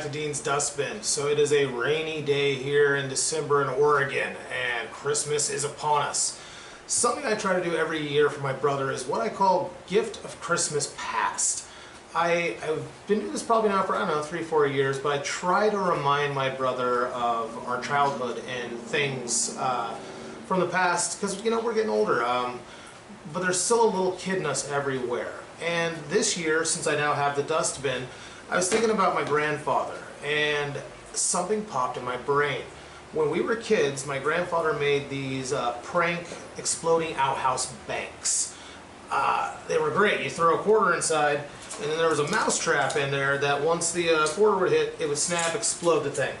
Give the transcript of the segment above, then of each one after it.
to Dean's Dustbin. So it is a rainy day here in December in Oregon, and Christmas is upon us. Something I try to do every year for my brother is what I call Gift of Christmas Past. I've been doing this probably now for, I don't know, 3-4 years, but I try to remind my brother of our childhood and things from the past, because, you know, we're getting older, but there's still a little kid in us everywhere. And this year, since I now have the dustbin, I was thinking about my grandfather, and something popped in my brain. When we were kids, my grandfather made these prank exploding outhouse banks. They were great. You throw a quarter inside, and then there was a mouse trap in there that once the quarter would hit, it would snap, explode the thing.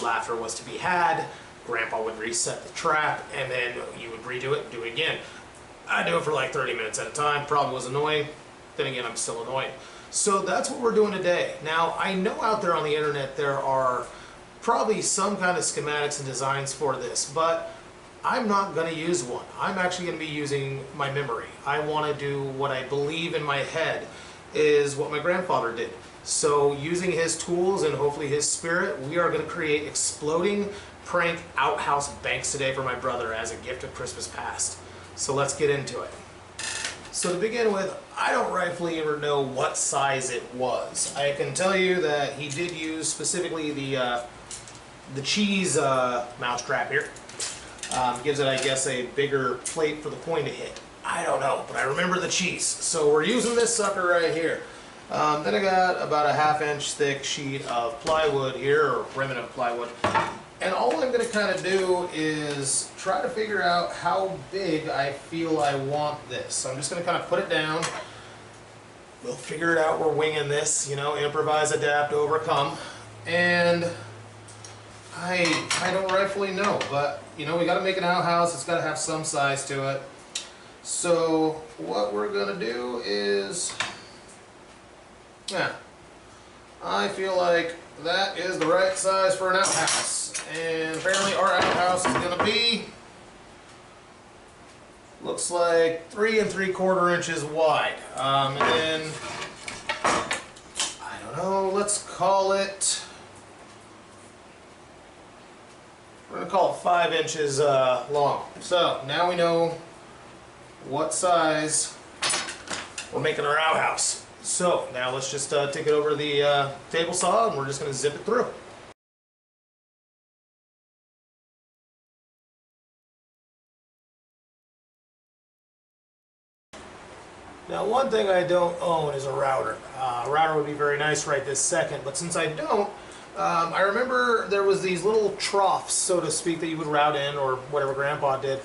Laughter was to be had. Grandpa would reset the trap, and then you would redo it and do it again. I'd do it for like 30 minutes at a time. Probably was annoying. Then again, I'm still annoyed. So that's what we're doing today. Now, I know out there on the internet there are probably some kind of schematics and designs for this, but I'm not going to use one. I'm actually going to be using my memory. I want to do what I believe in my head is what my grandfather did. So using his tools and hopefully his spirit, we are going to create exploding prank outhouse banks today for my brother as a gift of Christmas past. So let's get into it. So to begin with, I don't rightfully ever know what size it was. I can tell you that he did use specifically the cheese mousetrap here. Gives it, I guess, a bigger plate for the coin to hit. I don't know, but I remember the cheese. So we're using this sucker right here. Then I got about a 1/2-inch thick sheet of plywood here, or remnant of plywood. And all I'm going to kind of do is try to figure out how big I feel I want this. So I'm just going to kind of put it down. We'll figure it out. We're winging this, you know, improvise, adapt, overcome. And I don't rightfully know, but, you know, we got to make an outhouse. It's got to have some size to it. So what we're going to do is, I feel like that is the right size for an outhouse. And apparently our outhouse is going to be, looks like 3 3/4 inches wide. And then, I don't know, let's call it, we're going to call it 5 inches long. So now we know what size we're making our outhouse. So now let's just take it over to the table saw, and we're just going to zip it through. Now, one thing I don't own is a router. A router would be very nice right this second, but since I don't, I remember there was these little troughs, so to speak, that you would route in, or whatever Grandpa did,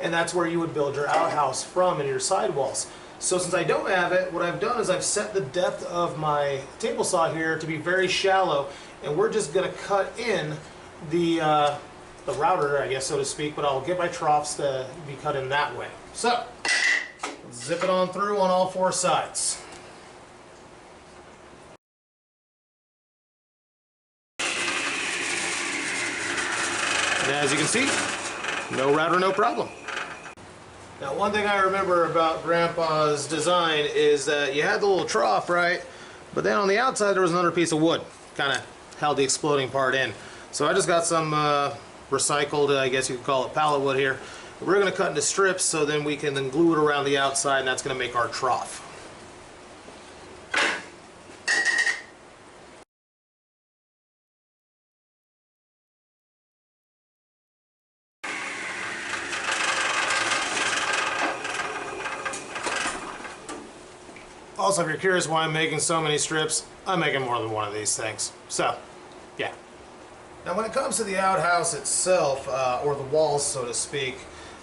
and that's where you would build your outhouse from and your sidewalls. So since I don't have it, what I've done is I've set the depth of my table saw here to be very shallow, and we're just going to cut in the router, I guess, so to speak, but I'll get my troughs to be cut in that way. So zip it on through on all 4 sides. And as you can see, no router, no problem. Now, one thing I remember about Grandpa's design is that you had the little trough, right? But then on the outside there was another piece of wood, kind of held the exploding part in. So I just got some recycled, I guess you could call it pallet wood here. We're going to cut into strips, so then we can then glue it around the outside, and that's going to make our trough. Also, if you're curious why I'm making so many strips, I'm making more than one of these things. So, yeah. Now when it comes to the outhouse itself, or the walls, so to speak,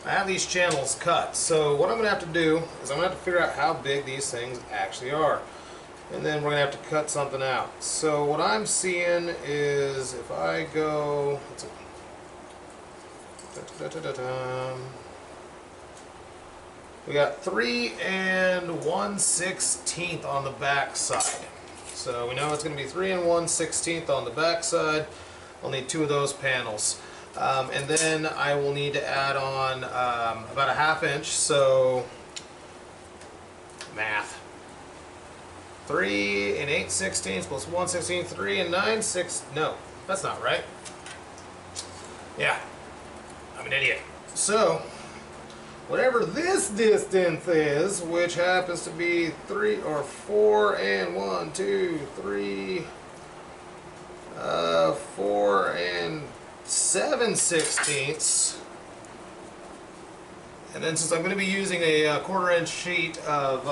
I have these channels cut. So what I'm going to have to do is I'm going to have to figure out how big these things actually are. And then we're going to have to cut something out. So what I'm seeing is if I go, we got 3 1/16 on the back side. So we know it's going to be 3 1/16 on the back side. I'll need 2 of those panels. And then I will need to add on about a 1/2 inch, so math. 3 and 8/16 plus 1/16, 3 and 9/6. No, that's not right. Yeah, I'm an idiot. So, whatever this distance is, which happens to be 3 or 4 and 1, 2, 3, 4 and 7/16. And then since I'm going to be using a 1/4 inch sheet of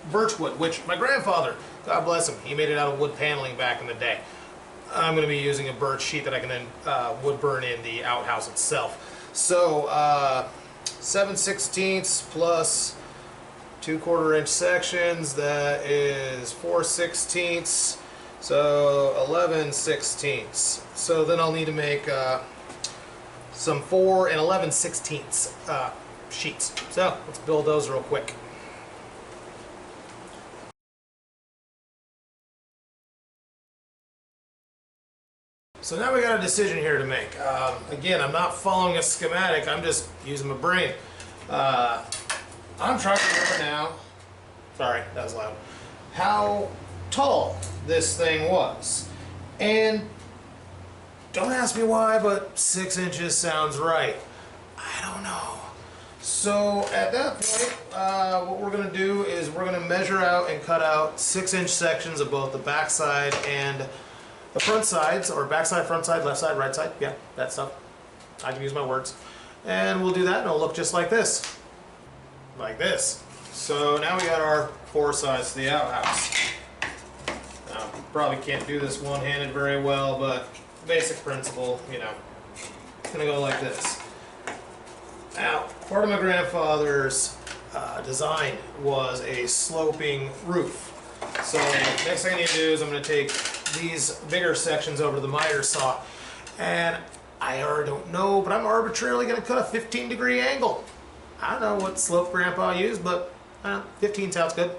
birchwood, which my grandfather, God bless him, he made it out of wood paneling back in the day. I'm going to be using a birch sheet that I can then wood burn in the outhouse itself. So 7/16 plus 2 1/4 inch sections, that is 4/16. So 11/16. So then I'll need to make some 4 and 11/16 sheets. So let's build those real quick. So now we got a decision here to make. Again, I'm not following a schematic, I'm just using my brain. I'm trying to remember now, sorry, that was loud, how tall this thing was. And don't ask me why, but 6 inches sounds right. I don't know. So at that point, what we're going to do is we're going to measure out and cut out 6-inch sections of both the back side and the front sides, or back side, front side, left side, right side, yeah, that stuff. I can use my words. And we'll do that and it'll look just like this. Like this. So now we got our 4 sides to the outhouse. Now, probably can't do this one-handed very well, but basic principle, you know, it's gonna go like this. Now, part of my grandfather's design was a sloping roof. So next thing I need to do is I'm going to take these bigger sections over to the miter saw, and I already don't know, but I'm arbitrarily going to cut a 15-degree angle. I don't know what slope Grandpa used, but 15 sounds good.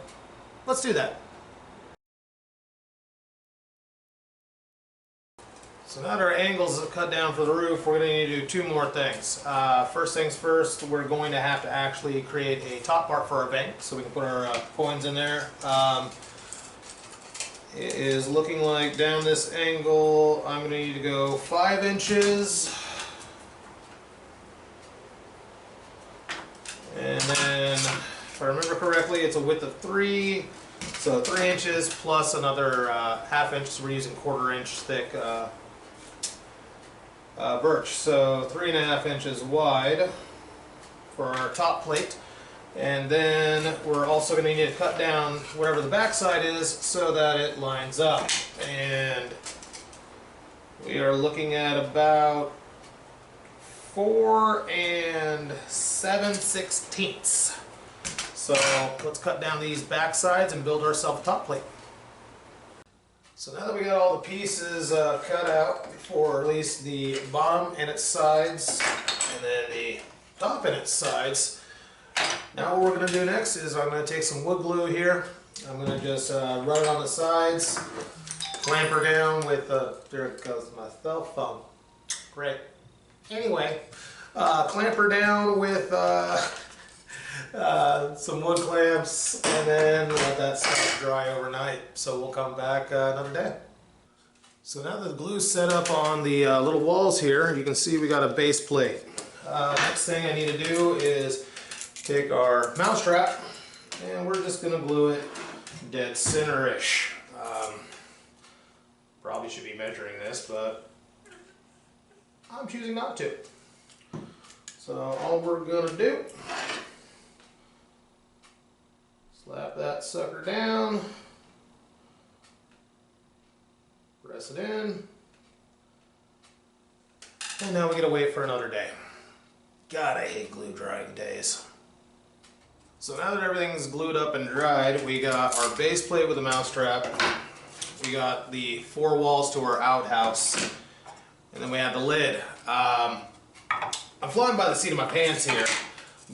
Let's do that. So now that our angles are cut down for the roof, we're going to need to do 2 more things. First things first, we're going to have to actually create a top part for our bank so we can put our coins in there. It is looking like down this angle, I'm going to need to go 5 inches. And then, if I remember correctly, it's a width of 3. So 3 inches plus another ½ inch, so we're using 1/4 inch thick birch. So 3½ inches wide for our top plate. And then we're also going to need to cut down whatever the back side is so that it lines up. And we are looking at about 4 and 7/16. So let's cut down these back sides and build ourselves a top plate. So now that we got all the pieces cut out for at least the bottom and its sides, and then the top and its sides, now what we're going to do next is I'm going to take some wood glue here. I'm going to just run it on the sides, clamp her down with, there goes my cell phone. Great. Anyway, clamp her down with some wood clamps, and then let that stuff dry overnight. So we'll come back another day. So now that the glue's set up on the little walls here, you can see we got a base plate. Next thing I need to do is take our mousetrap, and we're just going to glue it dead center-ish. Probably should be measuring this, but I'm choosing not to. So all we're going to do, slap that sucker down, press it in, and now we gotta wait for another day. God, I hate glue drying days. So now that everything's glued up and dried, we got our base plate with a mousetrap, we got the 4 walls to our outhouse, and then we have the lid. I'm flying by the seat of my pants here,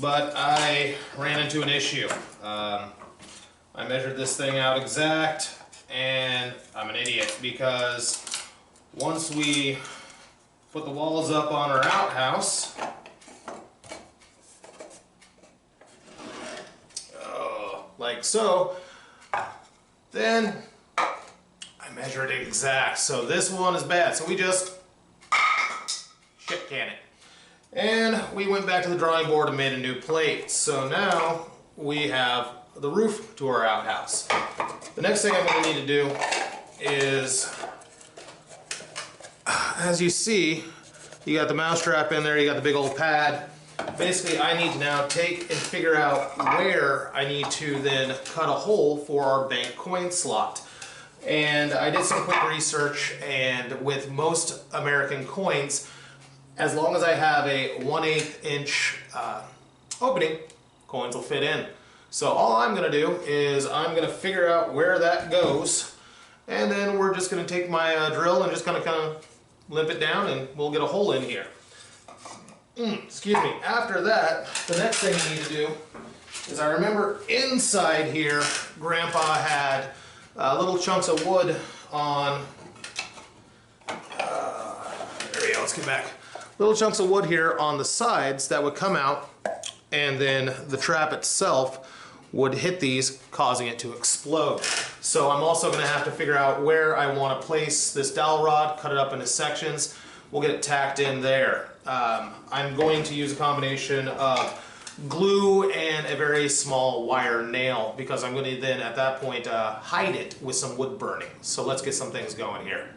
but I ran into an issue. I measured this thing out exact, and I'm an idiot because once we put the walls up on our outhouse, like so, Then I measured it exact. So this one is bad. So we just shit can it. And we went back to the drawing board and made a new plate. So now we have the roof to our outhouse. The next thing I'm going to need to do is, as you see, you got the mousetrap in there, you got the big old pad. Basically, I need to now take and figure out where I need to then cut a hole for our bank coin slot. And I did some quick research, and with most American coins, as long as I have a 1/8 inch opening, coins will fit in. So all I'm going to do is I'm going to figure out where that goes, and then we're just going to take my drill and just kind of limp it down, and we'll get a hole in here. Excuse me. After that, the next thing we need to do is, I remember inside here, Grandpa had little chunks of wood on, there we go, let's get back. Little chunks of wood here on the sides that would come out, and then the trap itself would hit these, causing it to explode. So I'm also going to have to figure out where I want to place this dowel rod, cut it up into sections. We'll get it tacked in there. I'm going to use a combination of glue and a very small wire nail, because I'm going to then at that point hide it with some wood burning. So let's get some things going here.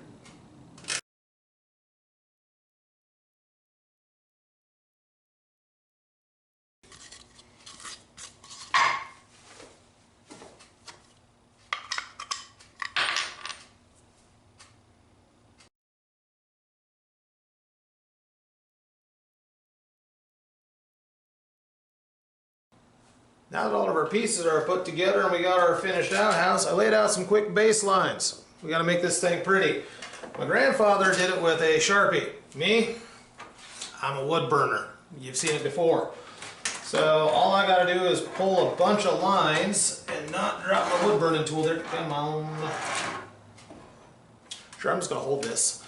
Now that all of our pieces are put together and we got our finished outhouse, I laid out some quick base lines. We got to make this thing pretty. My grandfather did it with a Sharpie. Me, I'm a wood burner. You've seen it before. So all I got to do is pull a bunch of lines and not drop my wood burning tool there. Come on. Sure, I'm just going to hold this.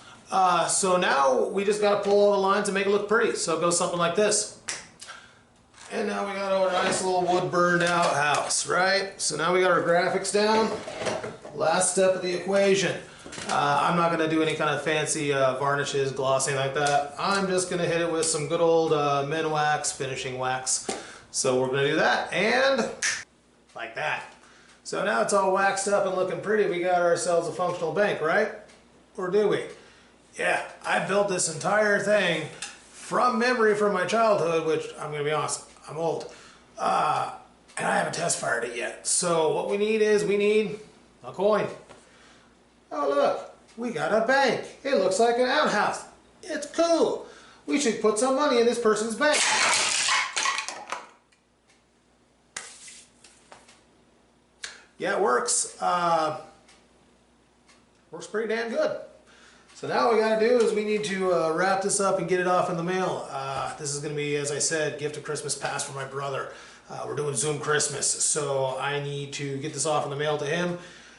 So now we just got to pull all the lines and make it look pretty. So it goes something like this. And now we got our nice little wood burned outhouse, right? So now we got our graphics down. Last step of the equation. I'm not going to do any kind of fancy varnishes, glossing like that. I'm just going to hit it with some good old men wax, finishing wax. So we're going to do that, and like that. So now it's all waxed up and looking pretty. We got ourselves a functional bank, right? Or do we? Yeah, I built this entire thing from memory from my childhood, which I'm going to be honest, I'm old, and I haven't test fired it yet. So what we need is, we need a coin. Oh look, we got a bank. It looks like an outhouse. It's cool. We should put some money in this person's bank. Yeah, it works. Works pretty damn good. So now what we got to do is we need to wrap this up and get it off in the mail. This is going to be, as I said, gift of Christmas past for my brother. We're doing Zoom Christmas, so I need to get this off in the mail to him,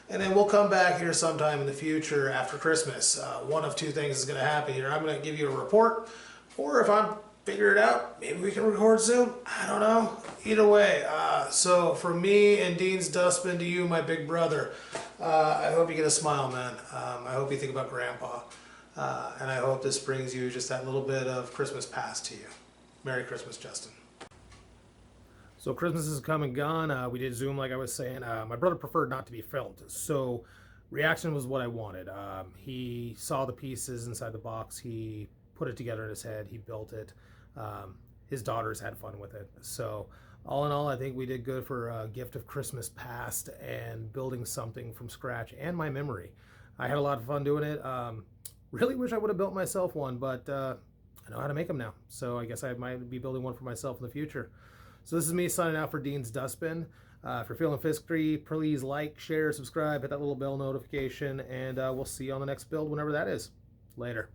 and then we'll come back here sometime in the future after Christmas. One of two things is going to happen here. I'm going to give you a report, or if I figure it out, maybe we can record Zoom. I don't know. Either way, so from me and Dean's Dustbin to you, my big brother, I hope you get a smile, man. I hope you think about Grandpa. And I hope this brings you just that little bit of Christmas past to you. Merry Christmas, Justin. So Christmas is come and gone. We did Zoom, like I was saying. My brother preferred not to be filmed, so reaction was what I wanted. He saw the pieces inside the box. He put it together in his head. He built it. His daughters had fun with it. So all in all, I think we did good for a gift of Christmas past and building something from scratch and my memory. I had a lot of fun doing it. Really wish I would have built myself one, but I know how to make them now. So I guess I might be building one for myself in the future. So this is me signing out for Dean's Dustbin. If you're feeling fisky, please like, share, subscribe, hit that little bell notification, and we'll see you on the next build whenever that is. Later.